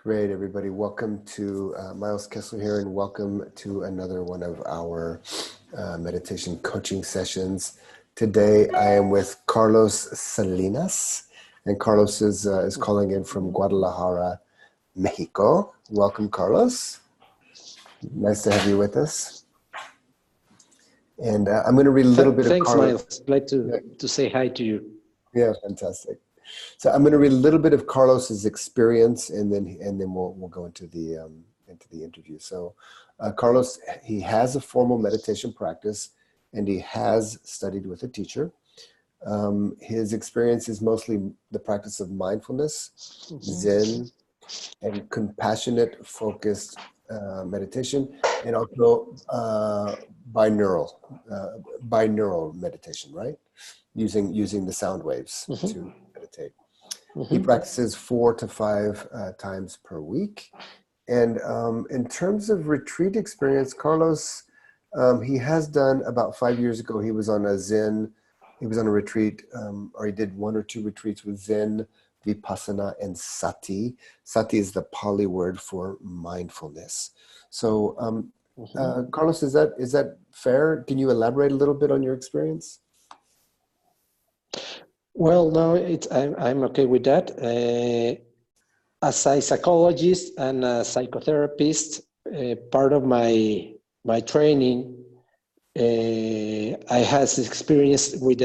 Great, everybody. Welcome to Miles Kessler here, and welcome to another one of our meditation coaching sessions. Today, I am with Carlos Salinas, and Carlos is calling in from Guadalajara, Mexico. Welcome, Carlos. Nice to have you with us. And I'm going to read a little bit Thanks, of Carlos. Miles. I'd like to say hi to you. Yeah, fantastic. So I'm going to read a little bit of Carlos's experience, and then we'll go into the interview. So Carlos, he has a formal meditation practice, and he has studied with a teacher. His experience is mostly the practice of mindfulness, Zen, and compassionate focused meditation, and also binaural meditation, right? Using the sound waves to meditate. He practices 4 to 5 times per week. And in terms of retreat experience, Carlos, he has done about 5 years ago, he was on a retreat, or he did 1 or 2 retreats with Zen, Vipassana, and Sati. Sati is the Pali word for mindfulness. So Carlos, is that fair? Can you elaborate a little bit on your experience? Well, no, I'm okay with that. As a psychologist and a psychotherapist, part of my training, I had experience with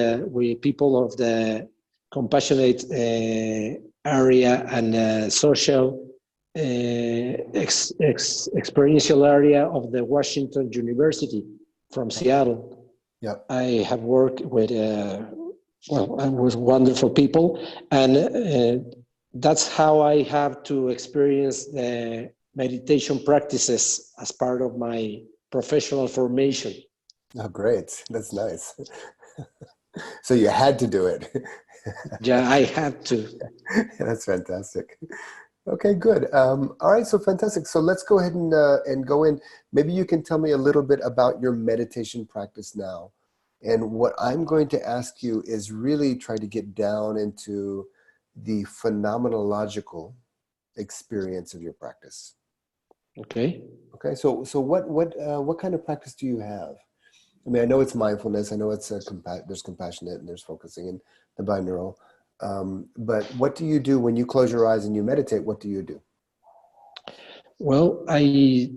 people of the compassionate area and social experiential area of the Washington University from Seattle. Yep. I have worked with with wonderful people, and that's how I have to experience the meditation practices as part of my professional formation. Oh, great. That's nice. So you had to do it. Yeah, I had to. That's fantastic. Okay, good. All right, so fantastic. So let's go ahead and go in. Maybe you can tell me a little bit about your meditation practice now. And what I'm going to ask you is really try to get down into the phenomenological experience of your practice. Okay. Okay. So what kind of practice do you have? I mean, I know it's mindfulness. I know it's there's compassionate and there's focusing and the binaural. But what do you do when you close your eyes and you meditate? What do you do? Well, I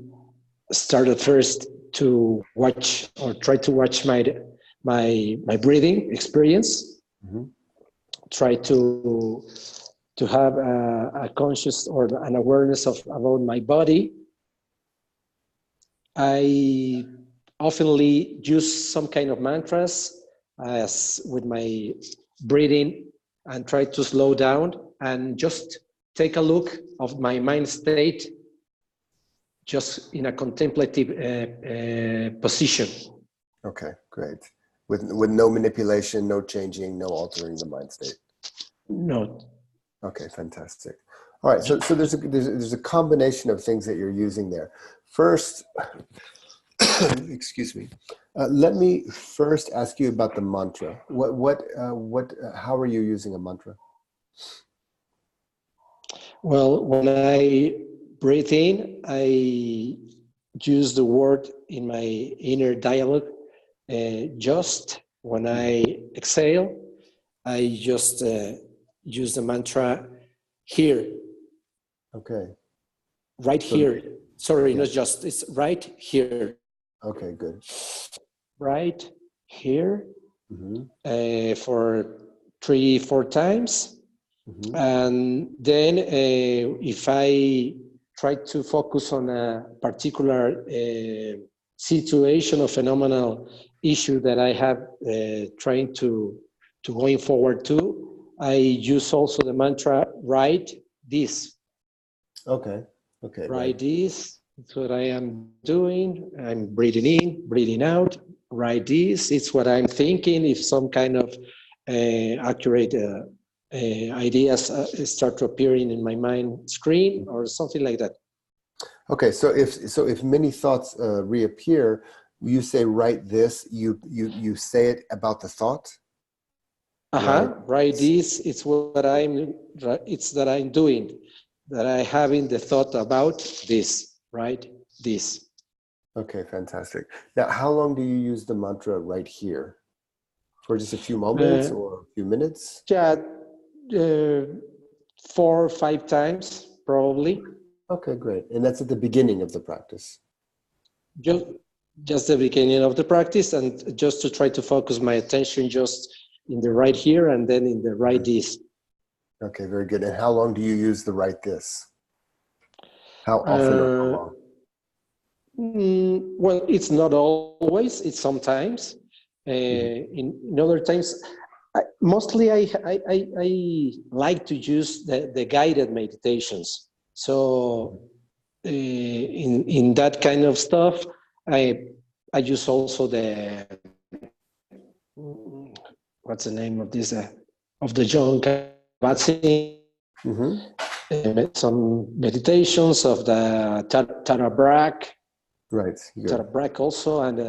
started first to watch or try to watch my breathing experience. Try to have a conscious or an awareness about my body. I oftenly use some kind of mantras as with my breathing and try to slow down and just take a look of my mind state just in a contemplative position. Okay, great. With no manipulation, no changing, no altering the mind state. No. Okay, fantastic. All right, so there's a combination of things that you're using there. First, excuse me. Let me first ask you about the mantra. How are you using a mantra? Well, when I breathe in, I use the word in my inner dialogue. Just when I exhale, I just use the mantra here. Okay. Right here. Sorry, not just, it's right here. Okay, good. Right here for 3-4 times. And then if I try to focus on a particular situation or phenomenal issue that I have trying to going forward to, I use also the mantra, write this. Okay. Write this. It's what I am doing. I'm breathing in, breathing out. Write this. It's what I'm thinking. If some kind of accurate ideas start to appearing in my mind screen or something like that. Okay, so if many thoughts reappear, you say write this. You say it about the thought. Write this. It's what I'm. It's that I'm doing. that I having the thought about this, right? This. Okay, fantastic. Now, how long do you use the mantra right here? For just a few moments Uh, or a few minutes? yeah, 4 or 5 times probably. Okay, great. And that's at the beginning of the practice. Just, just the beginning of the practice, and just to try to focus my attention just in the right here and then in the right this. Okay, very good. And how long do you use the right this? How often or how Uh, long? well, it's not always, it's sometimes. In other times, mostly I like to use the guided meditations. So in that kind of stuff, I use also the, what's the name of this, of the John Kabat-Zinn, Mm-hmm. some meditations of the Tara Brach, Right. Good. also, and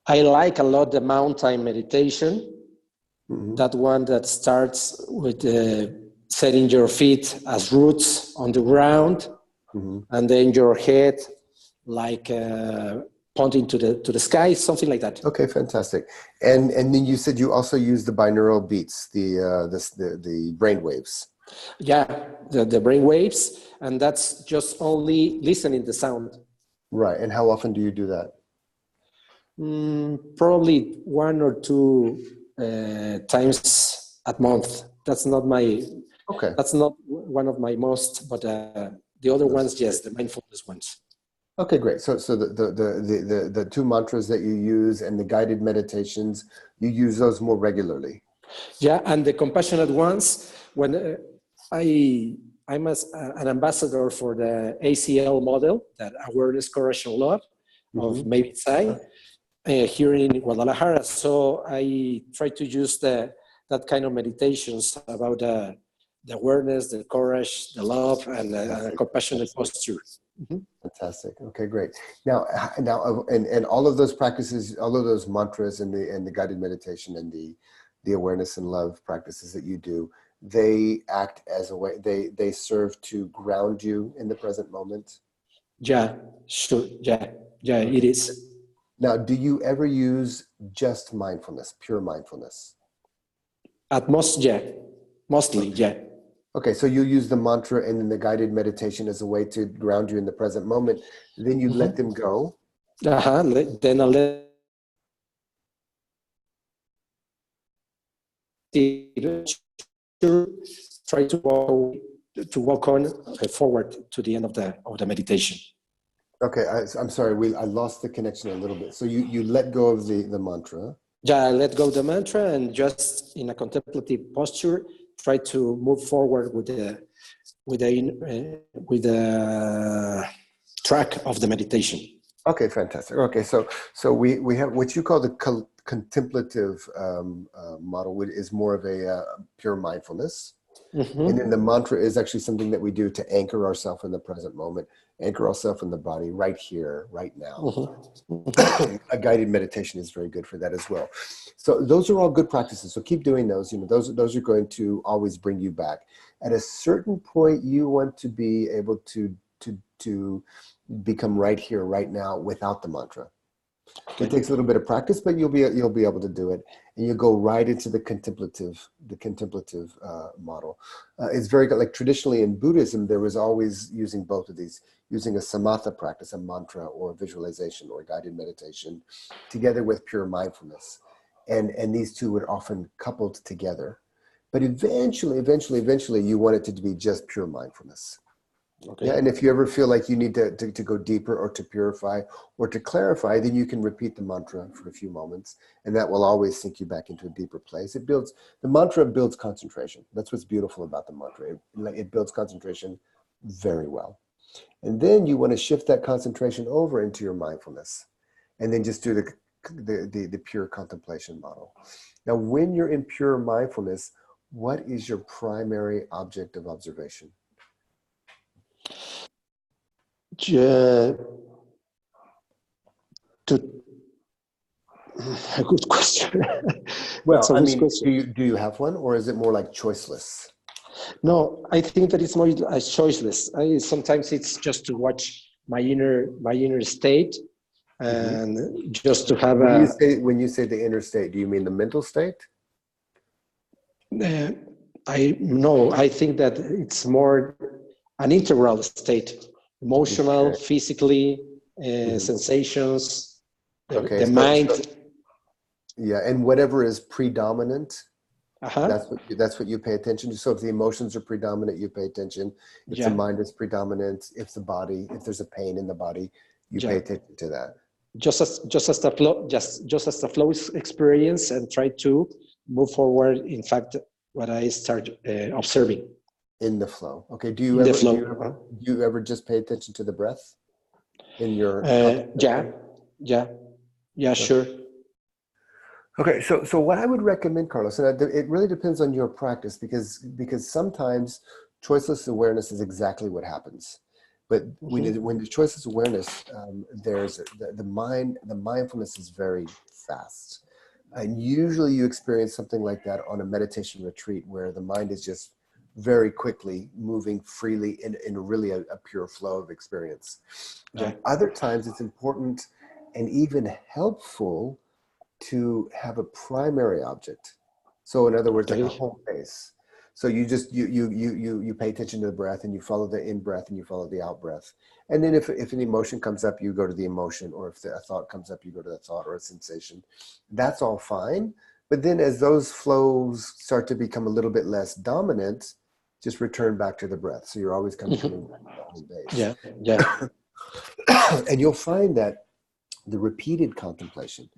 I like a lot the mountain meditation. Mm-hmm. That one that starts with setting your feet as roots on the ground, and then your head like pointing to the sky, something like that. Okay, fantastic. And then you said you also use the binaural beats, the brain waves. Yeah, the brain waves, and that's just only listening the sound. Right. And how often do you do that? Probably 1 or 2 times a month. That's not my. Okay. That's not one of my most, but the other ones, yes, the mindfulness ones. Okay, great. So the two mantras that you use and the guided meditations, you use those more regularly. Yeah, and the compassionate ones, when I'm an ambassador for the ACL model, that awareness, courage, and love of maybe Sai, here in Guadalajara. So I try to use that kind of meditations about the awareness, the courage, the love, and the compassionate posture. Fantastic. Okay, great. Now, and all of those practices, all of those mantras, and the guided meditation, and the awareness and love practices that you do, they act as a way. They serve to ground you in the present moment. Yeah, sure. Yeah, okay. It is. Now, do you ever use just mindfulness, pure mindfulness? At most, yeah. Mostly, yeah. Okay, so you use the mantra and then the guided meditation as a way to ground you in the present moment. Then you let them go. Then I let try to walk on forward to the end of the meditation. Okay, I'm sorry, I lost the connection a little bit. So you let go of the mantra. Yeah, I let go of the mantra, and just in a contemplative posture, try to move forward with the track of the meditation. Okay, fantastic. Okay, so we have what you call the contemplative model, which is more of a pure mindfulness. And then the mantra is actually something that we do to anchor ourselves in the present moment, anchor ourselves in the body right here, right now. A guided meditation is very good for that as well. So those are all good practices. So keep doing those. Those are going to always bring you back. At a certain point, you want to be able to become right here, right now, without the mantra. Okay. It takes a little bit of practice, but you'll be able to do it, and you'll go right into the contemplative model. It's very good. Like traditionally in Buddhism, there was always using both of these, using a samatha practice, a mantra or a visualization or guided meditation, together with pure mindfulness, and these two would often coupled together. But eventually, you want it to be just pure mindfulness. Okay. Yeah, and if you ever feel like you need to go deeper or to purify or to clarify, then you can repeat the mantra for a few moments, and that will always sink you back into a deeper place. The mantra builds concentration. That's what's beautiful about the mantra. It builds concentration very well. And then you want to shift that concentration over into your mindfulness, and then just do the pure contemplation model. Now, when you're in pure mindfulness, what is your primary object of observation? A good question. Well, I mean, do you have one, or is it more like choiceless? No, I think that it's more choiceless. Sometimes it's just to watch my inner state, and just to have When you say the inner state, do you mean the mental state? I think that it's more an integral state, emotional, Okay. physically, sensations, Okay. the mind. Yeah, and whatever is predominant, Uh-huh. that's what you pay attention to. So if the emotions are predominant, you pay attention. If the Yeah, mind is predominant, if there's a pain in the body, you pay yeah. attention to that. Just as the flow, just as the flow experience, and try to move forward. In fact, what I start observing In the flow. Okay. in the flow. Do you ever just pay attention to the breath in your Yeah, contemplation? yeah, yeah, Okay. sure. Okay, so what I would recommend, Carlos, and it really depends on your practice because sometimes choiceless awareness is exactly what happens, but when the choiceless awareness, there's the mindfulness is very fast, and usually you experience something like that on a meditation retreat where the mind is just very quickly moving freely in really a pure flow of experience. Yeah. Other times it's important and even helpful to have a primary object. So in other words, like a Okay. home base. So you pay attention to the breath and you follow the in breath and you follow the out breath. And then if an emotion comes up, you go to the emotion, or if a thought comes up, you go to the thought or a sensation. That's all fine. But then as those flows start to become a little bit less dominant, just return back to the breath. So you're always kind of coming back to the home base. Yeah, yeah. And you'll find that the repeated contemplation,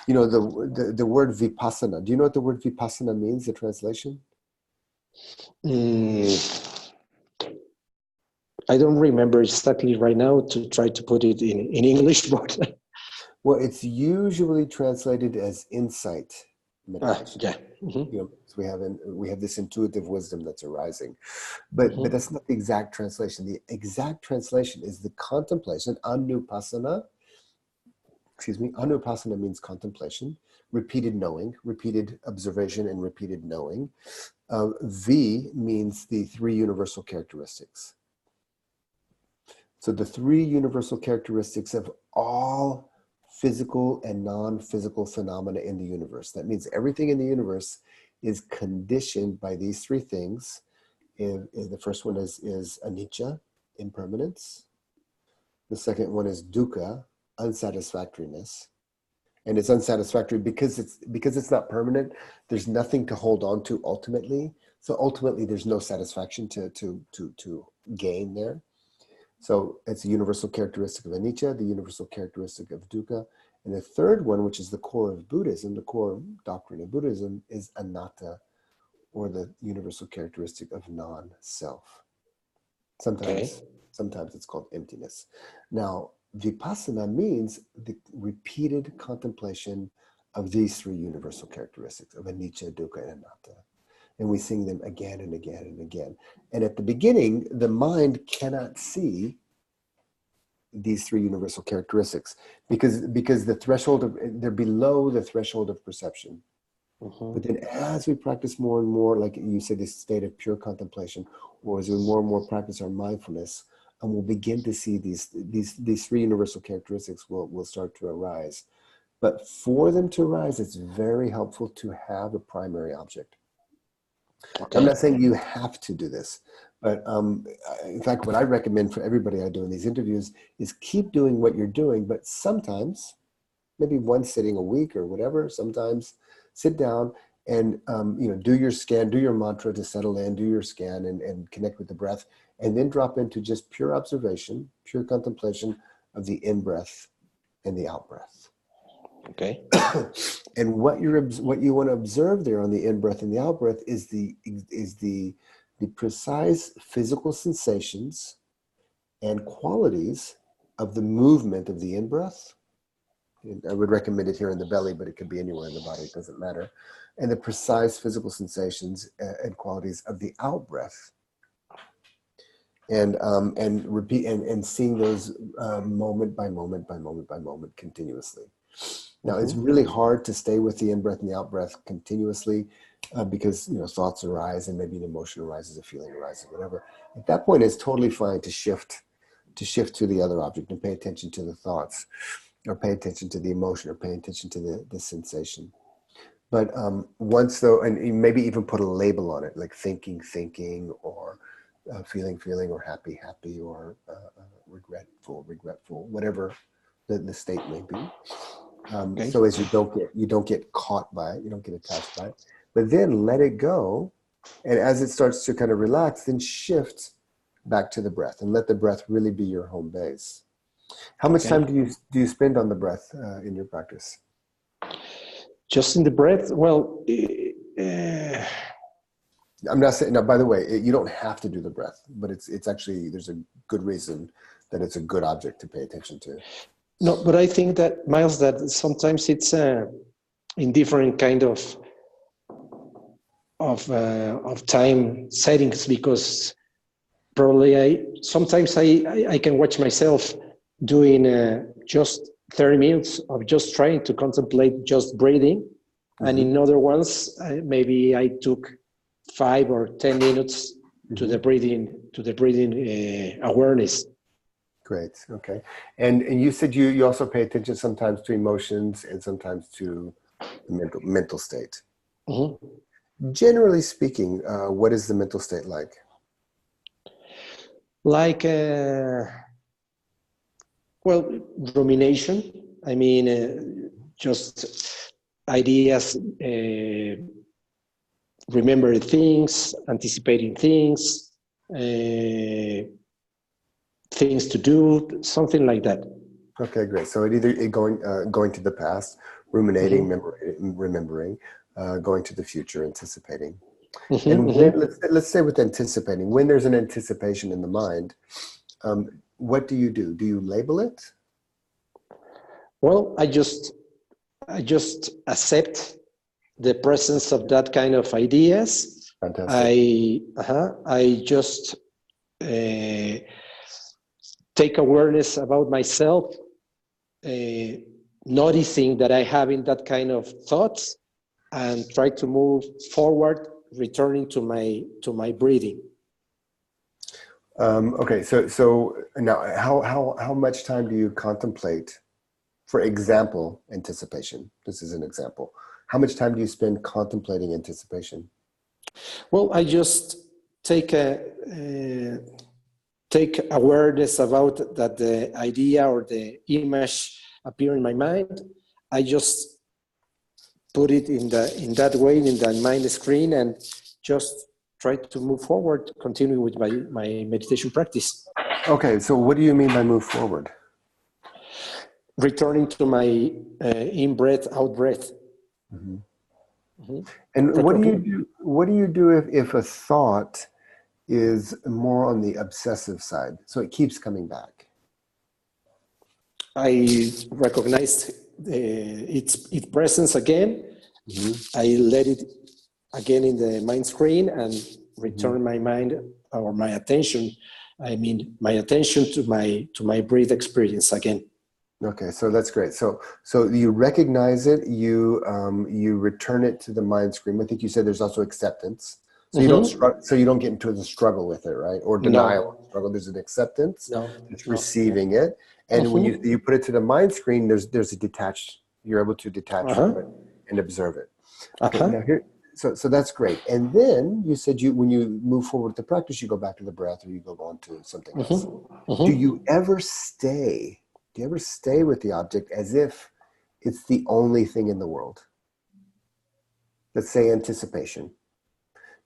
the word vipassana. Do you know what the word vipassana means, the translation? I don't remember exactly right now to try to put it in English, but Well, it's usually translated as insight meditation. yeah. So we have this intuitive wisdom that's arising, but that's not the exact translation. The exact translation is the contemplation, anupassana. Excuse me, anupassana means contemplation, repeated knowing, repeated observation, and repeated knowing. V means the three universal characteristics. So the three universal characteristics of all physical and non-physical phenomena in the universe. That means everything in the universe is conditioned by these three things. The first one is anicca, impermanence. The second one is dukkha, unsatisfactoriness. And it's unsatisfactory because it's not permanent. There's nothing to hold on to ultimately. So ultimately, there's no satisfaction to gain there. So it's a universal characteristic of anicca, the universal characteristic of dukkha. And the third one, which is the core of Buddhism, the core doctrine of Buddhism, is anatta, or the universal characteristic of non-self. Sometimes it's called emptiness. Now, vipassana means the repeated contemplation of these three universal characteristics of anicca, dukkha, and anatta. And we sing them again and again and again. And at the beginning, the mind cannot see these three universal characteristics because the threshold they're below the threshold of perception. But then as we practice more and more, like you said, this state of pure contemplation, or as we more and more practice our mindfulness, and we'll begin to see these three universal characteristics will start to arise. But for them to arise, it's very helpful to have a primary object. Okay. I'm not saying you have to do this, but in fact, what I recommend for everybody I do in these interviews is keep doing what you're doing, but sometimes, maybe one sitting a week or whatever, sometimes sit down and do your scan, do your mantra to settle in, do your scan and connect with the breath, and then drop into just pure observation, pure contemplation of the in-breath and the out-breath. Okay. And what you want to observe there on the in-breath and the out-breath is the precise physical sensations and qualities of the movement of the in-breath. I would recommend it here in the belly, but it could be anywhere in the body. It doesn't matter. And the precise physical sensations and qualities of the out-breath. And repeat and seeing those moment by moment by moment by moment continuously. Now, it's really hard to stay with the in-breath and the out-breath continuously because thoughts arise and maybe an emotion arises, a feeling arises, whatever. At that point, it's totally fine to shift to the other object and pay attention to the thoughts, or pay attention to the emotion, or pay attention to the sensation. But once though, and you maybe even put a label on it, like thinking, or feeling, or happy, or regretful, whatever the state may be. Okay. So as you don't get caught by it, you don't get attached by it, but then let it go. And as it starts to kind of relax, then shift back to the breath and let the breath really be your home base. How much time do you spend on the breath in your practice? Just in the breath? Well, I'm not saying, now, by the way, you don't have to do the breath, but it's actually, there's a good reason that it's a good object to pay attention to. No, but I think that, Miles, that sometimes it's in different kind of time settings, because probably sometimes I can watch myself doing just 30 minutes of just trying to contemplate just breathing. Mm-hmm. And in other ones, maybe I took 5 or 10 minutes mm-hmm. to the breathing awareness. Great. Okay. And you said you also pay attention sometimes to emotions and sometimes to the mental state. Mm-hmm. Generally speaking, what is the mental state like? Like, rumination. I mean, just ideas, remembering things, anticipating things, things to do, something like that. Okay, great. So it going to the past, ruminating, mm-hmm. remembering, going to the future, anticipating. Mm-hmm, and when, mm-hmm. let's say with anticipating, when there's an anticipation in the mind, what do? Do you label it? Well, I just accept the presence of that kind of ideas. Fantastic. I just take awareness about myself, noticing that I have in that kind of thoughts, and try to move forward, returning to my breathing. Okay, so now how much time do you contemplate? For example, anticipation. This is an example. How much time do you spend contemplating anticipation? Well, I just take awareness about that the idea or the image appear in my mind. I just put it in that way in the mind screen and just try to move forward, continue with my meditation practice. Okay, so what do you mean by move forward? Returning to my in-breath, out-breath. Mm-hmm. Mm-hmm. And what do you do if a thought is more on the obsessive side, so it keeps coming back? I recognize its presence again. Mm-hmm. I let it again in the mind screen and return mm-hmm. my mind or my attention. I mean, my attention to my breath experience again. Okay, so that's great. So you recognize it, you return it to the mind screen. I think you said there's also acceptance. So mm-hmm. you don't get into the struggle with it, right? Or denial. No. Struggle. There's an acceptance. No. It's receiving it, and mm-hmm. when you put it to the mind screen, there's a detached. You're able to detach uh-huh. from it and observe it. Okay. Uh-huh. Now here, so that's great. And then you said when you move forward with the practice, you go back to the breath, or you go on to something mm-hmm. else. Mm-hmm. Do you ever stay with the object as if it's the only thing in the world? Let's say anticipation.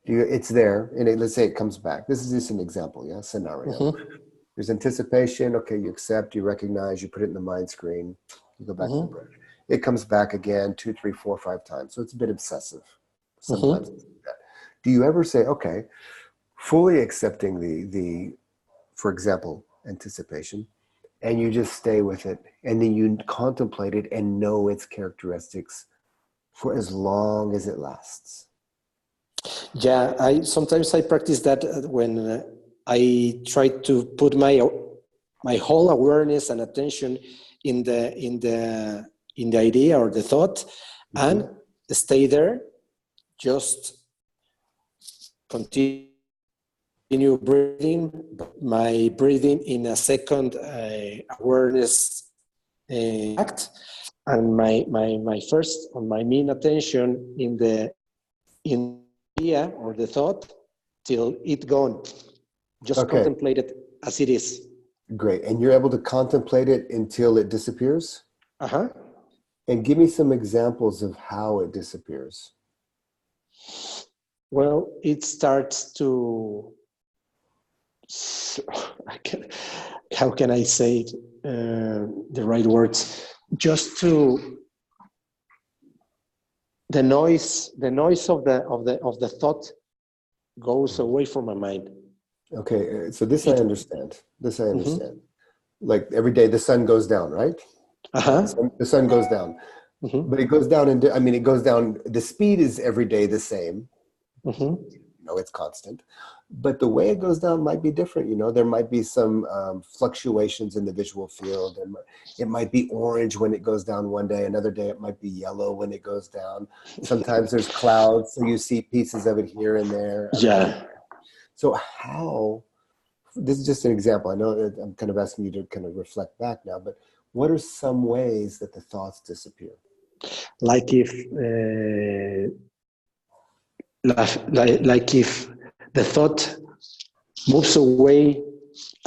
It's there, and let's say it comes back. This is just an example, scenario. Mm-hmm. There's anticipation. Okay, you accept, you recognize, you put it in the mind screen. You go back mm-hmm. to the breath. It comes back again 2, 3, 4, 5 times. So it's a bit obsessive. Sometimes mm-hmm. it's like that. Do you ever say, okay, fully accepting the, for example, anticipation, and you just stay with it, and then you contemplate it and know its characteristics for as long as it lasts? Yeah, I sometimes practice that when I try to put my whole awareness and attention in the idea or the thought, mm-hmm. and stay there just continue breathing, my breathing in a second awareness act, and my first on my main attention in the idea or the thought till it gone. Just contemplate it as it is. Great. And you're able to contemplate it until it disappears? Uh-huh. And give me some examples of how it disappears. Well, it starts to, how can I say it, the right words? Just to the noise of the thought goes away from my mind. Okay, so this I understand. Mm-hmm. Like every day the sun goes down, right? Uh-huh. The sun goes down. Mm-hmm. But it goes down, it goes down, the speed is every day the same. Mm-hmm. It's constant. But the way it goes down might be different. There might be some fluctuations in the visual field. And it might be orange when it goes down one day. Another day it might be yellow when it goes down. Sometimes there's clouds, so you see pieces of it here and there. Yeah. So this is just an example. I know that I'm kind of asking you to kind of reflect back now, but what are some ways that the thoughts disappear? Like if the thought moves away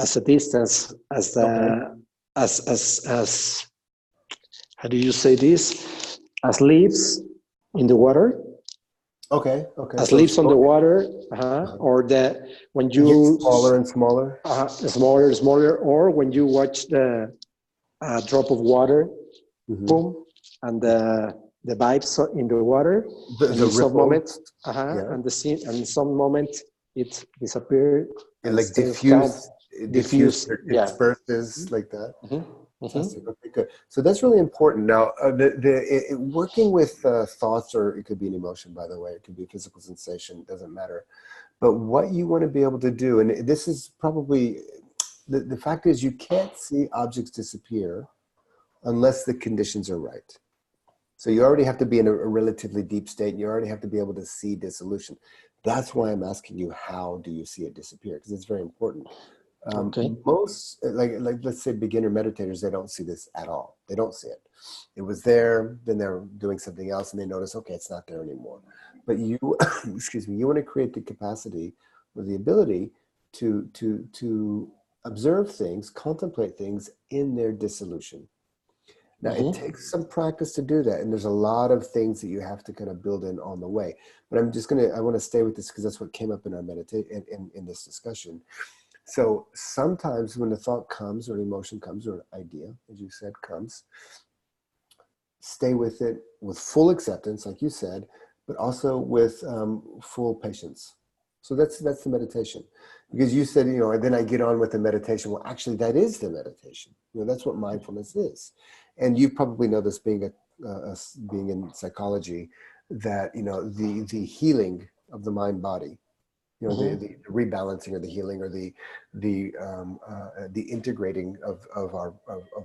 as a distance, as how do you say this? As leaves in the water. Okay. As leaves on the water, or when you smaller and smaller. Smaller, or when you watch the drop of water, mm-hmm. boom, and the vibes in the water. The some moment, and the scene, and some moment it disappears. It like diffuse, it disperses like that. Mm-hmm. Fantastic. Okay, good. So that's really important. Now, working with thoughts, or it could be an emotion, by the way, it could be a physical sensation, it doesn't matter. But what you want to be able to do, and this is probably, the fact is you can't see objects disappear unless the conditions are right. So you already have to be in a relatively deep state. You already have to be able to see dissolution. That's why I'm asking you, how do you see it disappear? Because it's very important. Most, like let's say beginner meditators, they don't see this at all. They don't see it. It was there, then they're doing something else and they notice, okay, it's not there anymore. But you, excuse me, you want to create the capacity or the ability to observe things, contemplate things in their dissolution. Now, it takes some practice to do that. And there's a lot of things that you have to kind of build in on the way. But I want to stay with this because that's what came up in our in this discussion. So sometimes when a thought comes or an emotion comes or an idea, as you said, comes, stay with it with full acceptance, like you said, but also with full patience. So that's the meditation. Because you said, and then I get on with the meditation. Well, actually, that is the meditation. That's what mindfulness is. And you probably know this being being in psychology, that, the healing of the mind-body, the rebalancing or the healing or the integrating of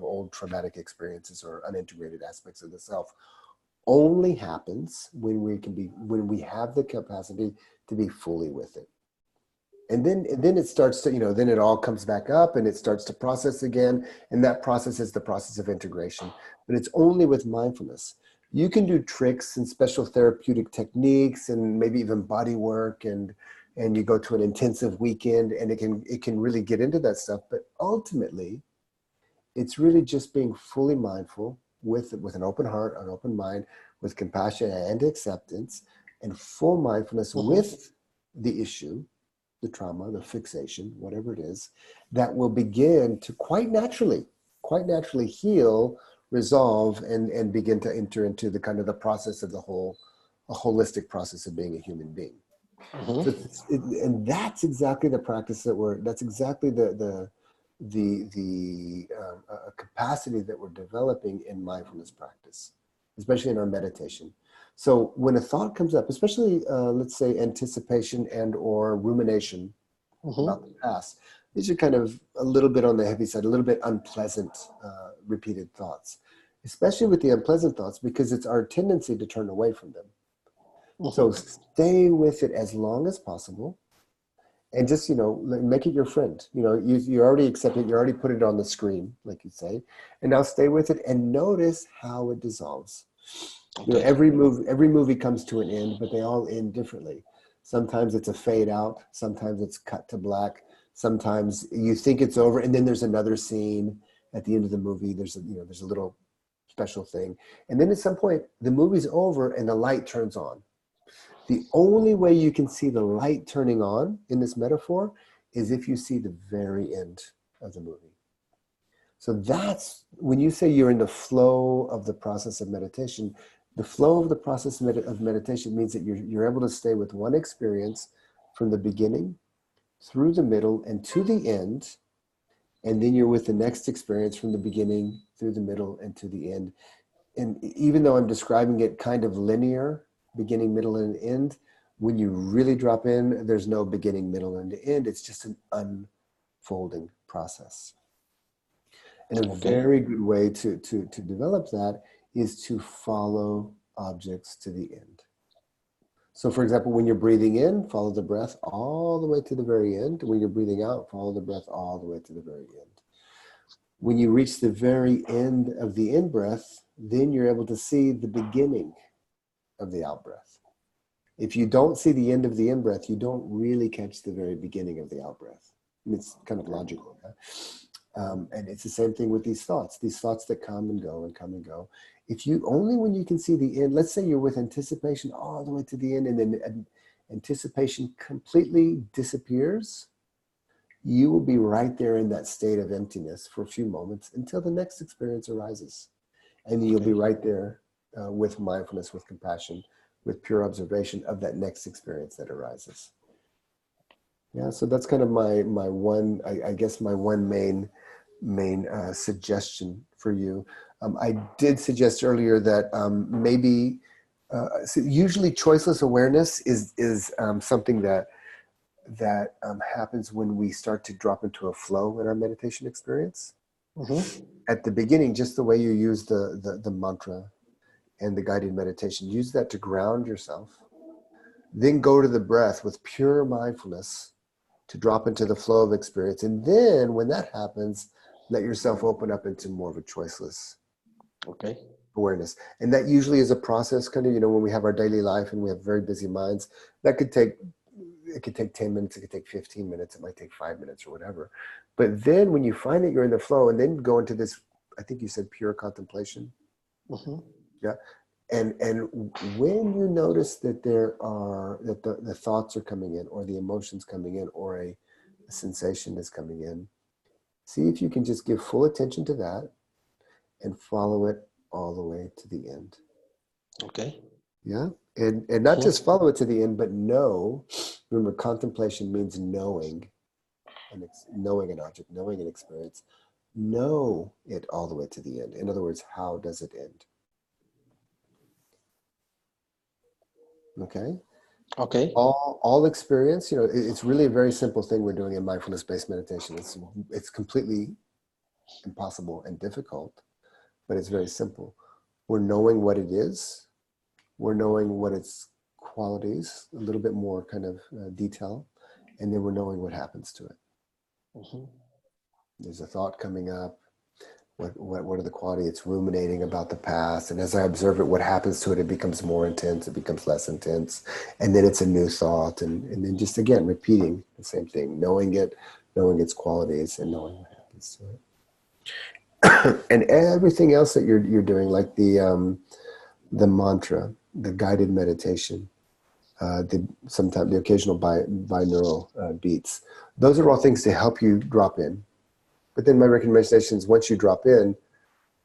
old traumatic experiences or unintegrated aspects of the self only happens when we have the capacity to be fully with it. And then it starts to, then it all comes back up and it starts to process again. And that process is the process of integration. But it's only with mindfulness. You can do tricks and special therapeutic techniques and maybe even body work and you go to an intensive weekend and it can really get into that stuff. But ultimately, it's really just being fully mindful with an open heart, an open mind, with compassion and acceptance and full mindfulness with the issue, the trauma, the fixation, whatever it is, that will begin to quite naturally heal, resolve, and begin to enter into the kind of the process of a holistic process of being a human being. So and that's exactly the practice that's exactly the capacity that we're developing in mindfulness practice, especially in our meditation. So when a thought comes up, especially let's say anticipation and or rumination about the past, these are kind of a little bit on the heavy side, a little bit unpleasant repeated thoughts, especially with the unpleasant thoughts, because it's our tendency to turn away from them. So stay with it as long as possible. And just, make it your friend. You already accept it. You already put it on the screen, like you say. And now stay with it and notice how it dissolves. Okay. Every movie comes to an end, but they all end differently. Sometimes it's a fade out. Sometimes it's cut to black. Sometimes you think it's over, and then there's another scene at the end of the movie. There's a little special thing. And then at some point, the movie's over and the light turns on. The only way you can see the light turning on in this metaphor is if you see the very end of the movie. So that's when you say you're in the flow of the process of meditation. The flow of the process of meditation means that you're able to stay with one experience from the beginning through the middle and to the end. And then you're with the next experience from the beginning through the middle and to the end. And even though I'm describing it kind of linear, beginning, middle, and end, when you really drop in, there's no beginning, middle, and end. It's just an unfolding process. And a very good way to develop that is to follow objects to the end. So for example, when you're breathing in, follow the breath all the way to the very end. When you're breathing out, follow the breath all the way to the very end. When you reach the very end of the in-breath, then you're able to see the beginning of the out-breath. If you don't see the end of the in-breath, you don't really catch the very beginning of the out-breath. It's kind of logical. Huh? And it's the same thing with these thoughts that come and go and come and go. If you only when you can see the end, let's say you're with anticipation all the way to the end, and then anticipation completely disappears, you will be right there in that state of emptiness for a few moments until the next experience arises. And you'll be right there with mindfulness, with compassion, with pure observation of that next experience that arises. Yeah, so that's kind of my one, I guess my one main suggestion for you. I did suggest earlier that maybe, so usually choiceless awareness is something that happens when we start to drop into a flow in our meditation experience. At the beginning, just the way you use the mantra and the guided meditation, use that to ground yourself. Then go to the breath with pure mindfulness to drop into the flow of experience. And then when that happens, let yourself open up into more of a choiceless awareness. And that usually is a process, kind of, when we have our daily life and we have very busy minds, it could take 10 minutes, it could take 15 minutes, it might take 5 minutes or whatever. But then when you find that you're in the flow and then go into this, I think you said pure contemplation. Yeah. And when you notice that the thoughts are coming in, or the emotions coming in, or a sensation is coming in, see if you can just give full attention to that and follow it all the way to the end. Okay. Yeah. And not just follow it to the end, but know. Remember, contemplation means knowing, and it's knowing an object, knowing an experience. Know it all the way to the end. In other words, how does it end? Okay. All experience, it's really a very simple thing we're doing in mindfulness-based meditation. It's completely impossible and difficult, but it's very simple. We're knowing what it is. We're knowing what its qualities, a little bit more kind of detail, and then we're knowing what happens to it. There's a thought coming up. What are the qualities? It's ruminating about the past. And as I observe it, what happens to it? It becomes more intense. It becomes less intense. And then it's a new thought. And then just, again, repeating the same thing, knowing it, knowing its qualities, and knowing what happens to it. And everything else that you're doing, like the mantra, the guided meditation, sometimes the occasional binaural beats. Those are all things to help you drop in. But then my recommendation is once you drop in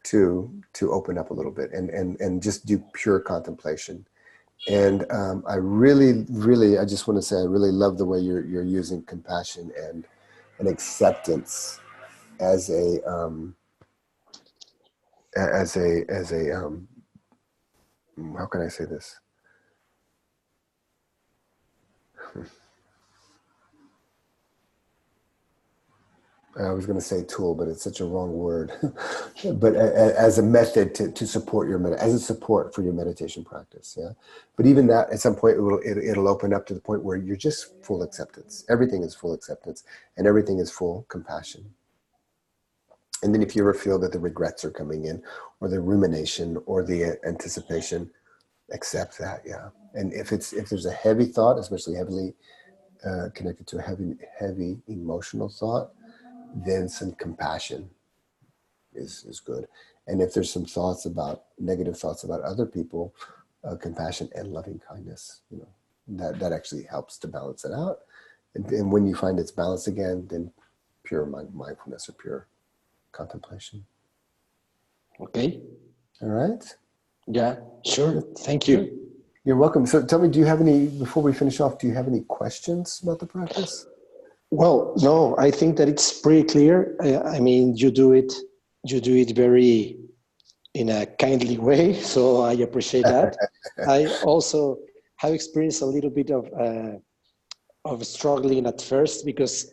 to open up a little bit and just do pure contemplation. And I really, I just want to say I really love the way you're using compassion and acceptance as a how can I say this? I was going to say tool, but it's such a wrong word. But as a method to support as a support for your meditation practice. Yeah. But even that, at some point, it'll open up to the point where you're just full acceptance. Everything is full acceptance, and everything is full compassion. And then if you ever feel that the regrets are coming in, or the rumination, or the anticipation, accept that. Yeah. And if there's a heavy thought, especially heavily connected to a heavy emotional thought, then some compassion is good. And if there's some negative thoughts about other people, compassion and loving kindness, that actually helps to balance it out. And when you find it's balanced again, then pure mindfulness or pure contemplation. Okay. All right. Yeah, sure. Thank you. You're welcome. So tell me, before we finish off, do you have any questions about the practice? Well, no, I think that it's pretty clear. I mean, you do it very in a kindly way, so I appreciate that. I also have experienced a little bit of struggling at first, because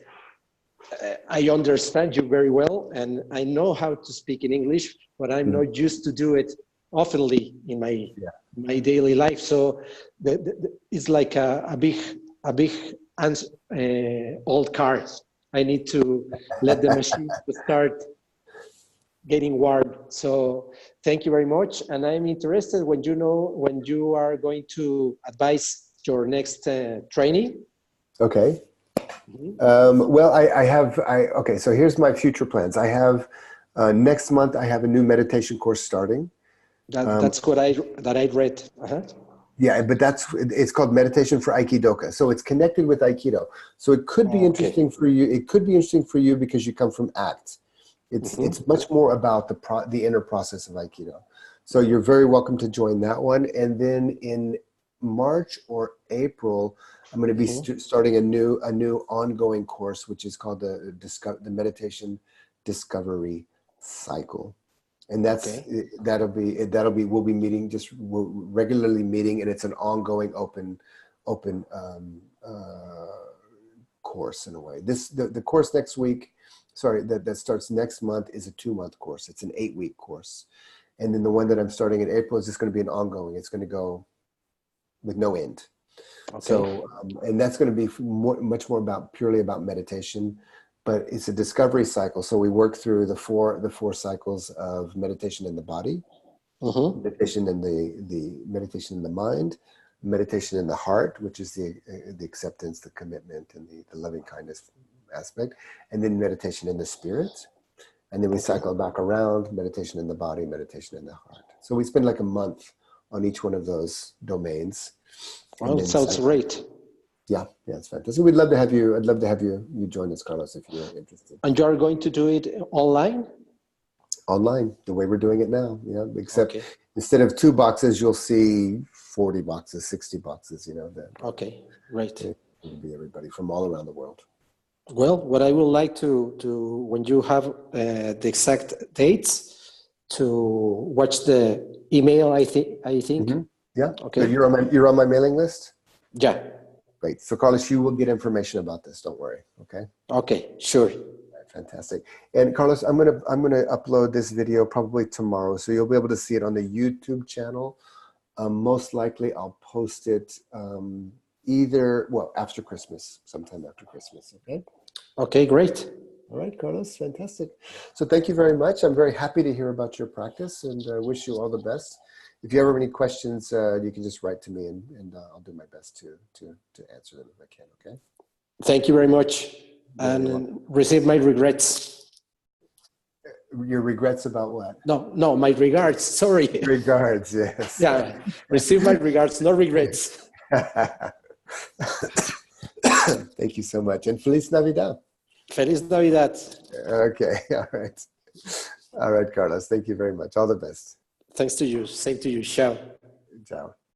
I understand you very well and I know how to speak in English, but I'm not used to do it oftenly in my daily life. So it's like a big old car. I need to let the machine start getting warm. So thank you very much. And I'm interested when you are going to advise your next training. Okay. Well, okay, so here's my future plans. I have, next month, I have a new meditation course starting. That's what I read. Uh-huh. Yeah, but it's called Meditation for Aikidoka. So it's connected with Aikido. So it could be interesting for you. It could be interesting for you because you come from ACT. It's much more about the inner process of Aikido. So you're very welcome to join that one. And then in March or April, I'm going to be starting a new ongoing course, which is called the Meditation Discovery Cycle. And we'll be meeting, we're regularly meeting, and it's an ongoing open course in a way. The course next week, that starts next month, is a 2-month course. It's an 8-week course. And then the one that I'm starting in April is just going to be an ongoing. It's going to go with no end. Okay. So, and that's going to be much more purely about meditation, but it's a discovery cycle. So we work through the four cycles of meditation in the body, meditation in the meditation in the mind, meditation in the heart, which is the acceptance, the commitment, and the loving kindness aspect, and then meditation in the spirit. And then we cycle back around, meditation in the body, meditation in the heart. So we spend like a month on each one of those domains. Well, it sounds great. Yeah, it's fantastic. We'd love to have you. I'd love to have you join us, Carlos, if you're interested. And you are going to do it online? Online, the way we're doing it now. Yeah, except instead of 2 boxes, you'll see 40 boxes, 60 boxes. Okay, great. It'll be everybody from all around the world. Well, what I would like to when you have the exact dates, to watch the email. I think. Mm-hmm. Yeah. Okay. So you're on my mailing list. Yeah. Great. So Carlos, you will get information about this. Don't worry. Okay. Okay. Sure. Right, fantastic. And Carlos, I'm gonna upload this video probably tomorrow, so you'll be able to see it on the YouTube channel. Most likely, I'll post it after Christmas, sometime after Christmas. Okay. Okay. Great. All right, Carlos. Fantastic. So thank you very much. I'm very happy to hear about your practice, and wish you all the best. If you ever have any questions, you can just write to me, and I'll do my best to answer them if I can, okay? Thank you very much. And receive my regrets. Your regrets about what? No, my regards. Sorry. Regards, yes. Yeah, receive my regards, no regrets. Thank you so much. And Feliz Navidad. Feliz Navidad. Okay, all right. All right, Carlos. Thank you very much. All the best. Thanks to you. Same to you. Ciao. Ciao.